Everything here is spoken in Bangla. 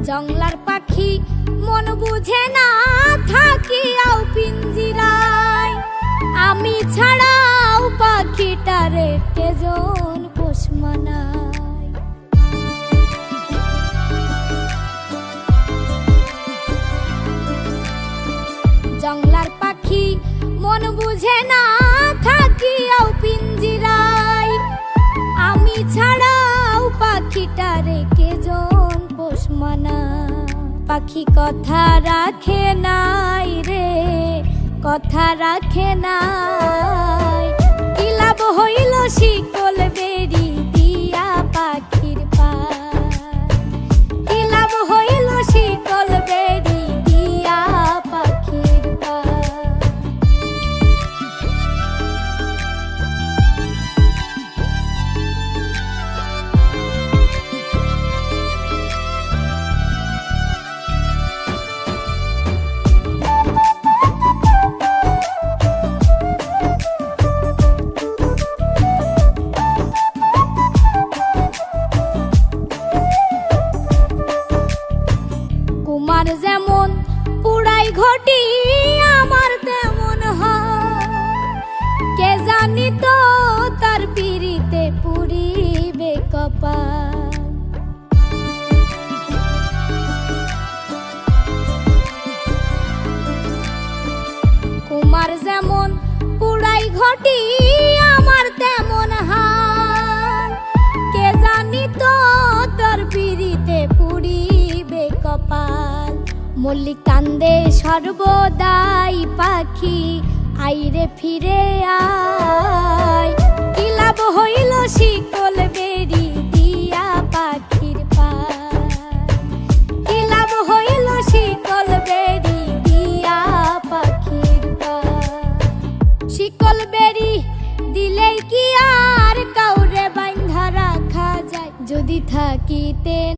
জংলার পাখি মন বুঝে না থাকিয়াও পিঞ্জিরায়, আমি ছাড়াও পাখিটারে কেজন পোষ মানায়। জংলার পাখি মন বুঝে না থাকিয়াও পিঞ্জিরায়, আমি ছাড়াও পাখিটারে কেজন পোষ মানায়। পাখি কথা রাখে নাই রে, কথা রাখে নাই, কি লাভ হইল শিকল বেরি দিয়া পাখির পায়, কি লাভ হইল শিকল বেরি দিয়া পাখির পায়। তোমার যেমন পুরাই ঘটি আমার তেমন হয়, কে জানি তো তার পিরিতে পুরিবে কপাল। কুমার যেমন পুরাই ঘটি আমার তেমন হয়, কে জানি তো তার পিরিতে পুরিবে কপাল। মল্লিক কান্দে সর্বদাই পাখি আইরে ফিরে আয়, কি লাভ হইল শিকল বেরি